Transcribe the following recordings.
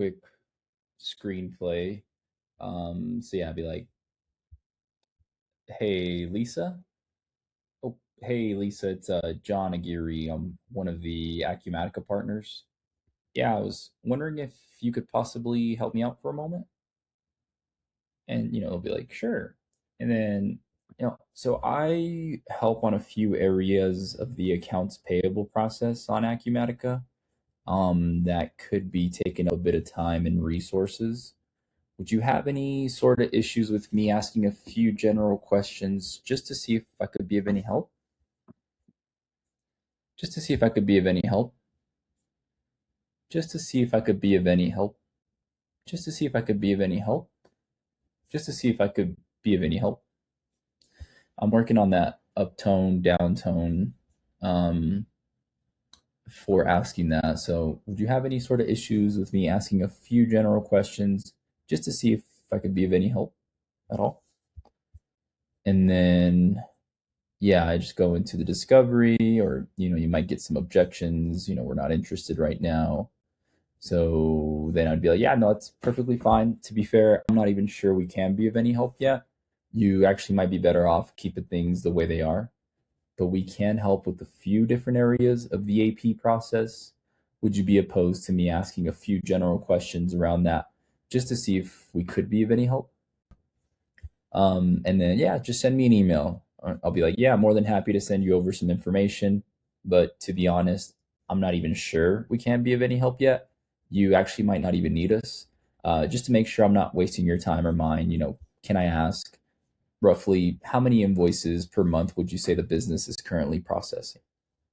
quick screenplay. So yeah, I'd be like, "Hey Lisa, oh hey Lisa, it's John Aguirre. I'm one of the Acumatica partners. Yeah, I was wondering if you could possibly help me out for a moment." And it'll be like, "Sure." And then so I help on a few areas of the accounts payable process on Acumatica. That could be taking up a bit of time and resources. Would you have any sort of issues with me asking a few general questions just to see if I could be of any help? Just to see if I could be of any help? Just to see if I could be of any help? Just to see if I could be of any help? Just to see if I could be of any help? I'm working on that uptone, downtone, um, for asking that. So, would you have any sort of issues with me asking a few general questions just to see if I could be of any help at all? And then yeah, I just go into the discovery, or you might get some objections. We're not interested right now. So then I'd be like, yeah, no, that's perfectly fine. To be fair, I'm not even sure we can be of any help yet. You actually might be better off keeping things the way they are, but we can help with a few different areas of the AP process. Would you be opposed to me asking a few general questions around that just to see if we could be of any help? And then, yeah, just send me an email. I'll be like, yeah, more than happy to send you over some information. But to be honest, I'm not even sure we can be of any help yet. You actually might not even need us. Just to make sure I'm not wasting your time or mine, can I ask roughly how many invoices per month would you say the business is currently processing?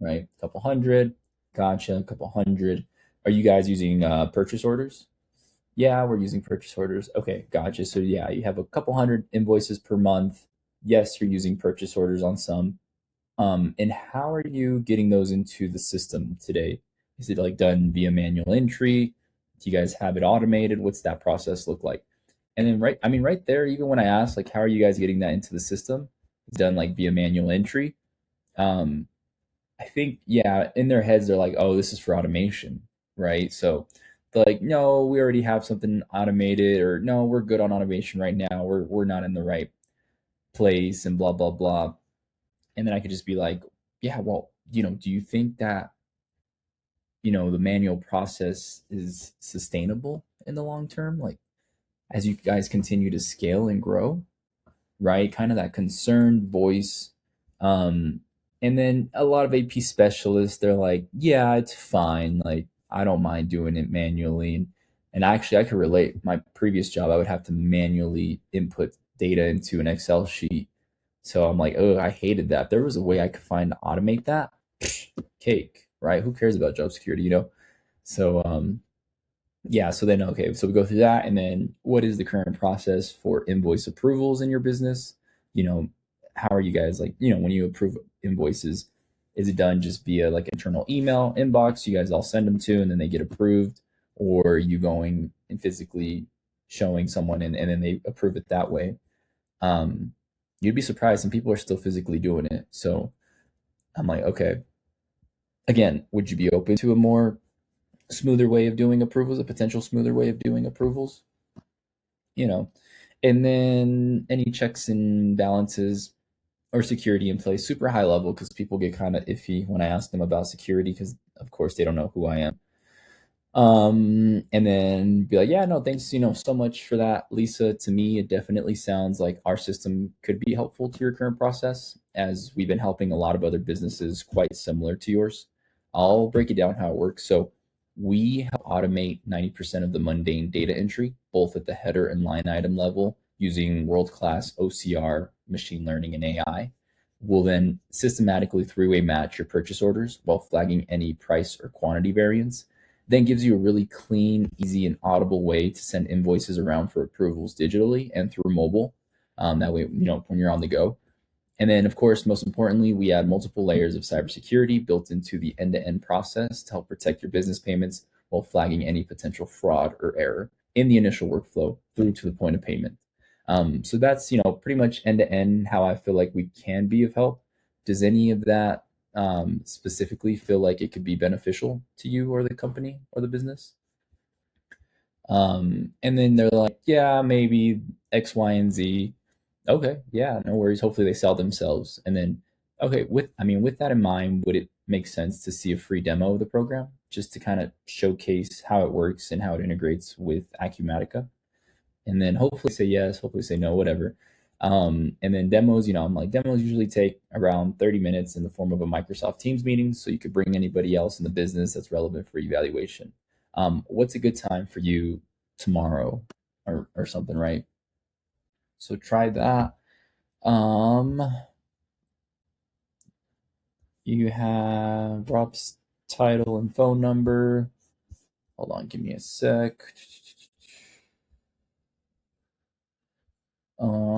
Right? A couple hundred. Gotcha. A couple hundred. Are you guys using purchase orders? Yeah, we're using purchase orders. Okay, gotcha. So yeah, you have a couple hundred invoices per month. Yes, you're using purchase orders on some. And how are you getting those into the system today? Is it like done via manual entry? Do you guys have it automated? What's that process look like? And then right, I mean, right there, even when I ask like, how are you guys getting that into the system? It's done like via manual entry. Um, I think, yeah, in their heads, they're like, oh, this is for automation, right? So they're like, no, we already have something automated, or no, we're good on automation right now. We're not in the right place, and blah blah blah. And then I could just be like, yeah, well, do you think that the manual process is sustainable in the long term? Like as you guys continue to scale and grow, right? Kind of that concerned voice. Um, and then a lot of AP specialists, they're like, yeah, it's fine. Like, I don't mind doing it manually. And actually, I could relate. My previous job, I would have to manually input data into an Excel sheet. So I'm like, oh, I hated that. If there was a way I could find to automate that, cake, right? Who cares about job security? So, yeah, so then okay, so we go through that, and then what is the current process for invoice approvals in your business? You know, how are you guys like, when you approve invoices, is it done just via like internal email inbox you guys all send them to and then they get approved, or are you going and physically showing someone and then they approve it that way? Um, you'd be surprised some people are still physically doing it. So I'm like, okay, again, would you be open to a more smoother way of doing approvals, a potential smoother way of doing approvals, you know. And then any checks and balances or security in place, super high level, because people get kind of iffy when I ask them about security, because of course they don't know who I am. And then be like, yeah, no, thanks, so much for that, Lisa. To me, it definitely sounds like our system could be helpful to your current process, as we've been helping a lot of other businesses quite similar to yours. I'll break it down how it works. So we help automate 90% of the mundane data entry, both at the header and line item level, using world-class OCR, machine learning, and AI. We'll then systematically three-way match your purchase orders while flagging any price or quantity variance, then gives you a really clean, easy, and audible way to send invoices around for approvals digitally and through mobile. That way, when you're on the go. And then, of course, most importantly, we add multiple layers of cybersecurity built into the end-to-end process to help protect your business payments while flagging any potential fraud or error in the initial workflow through to the point of payment. So that's pretty much end-to-end how I feel like we can be of help. Does any of that specifically feel like it could be beneficial to you or the company or the business? And then they're like, yeah, maybe X, Y, and Z. Okay, yeah, no worries. Hopefully they sell themselves. And then, okay, with that in mind, would it make sense to see a free demo of the program just to kind of showcase how it works and how it integrates with Acumatica? And then hopefully say yes, hopefully say no, whatever. And then demos, I'm like, demos usually take around 30 minutes in the form of a Microsoft Teams meeting. So you could bring anybody else in the business that's relevant for evaluation. What's a good time for you tomorrow or something, right? So try that. Um, you have Rob's title and phone number. Hold on, give me a sec.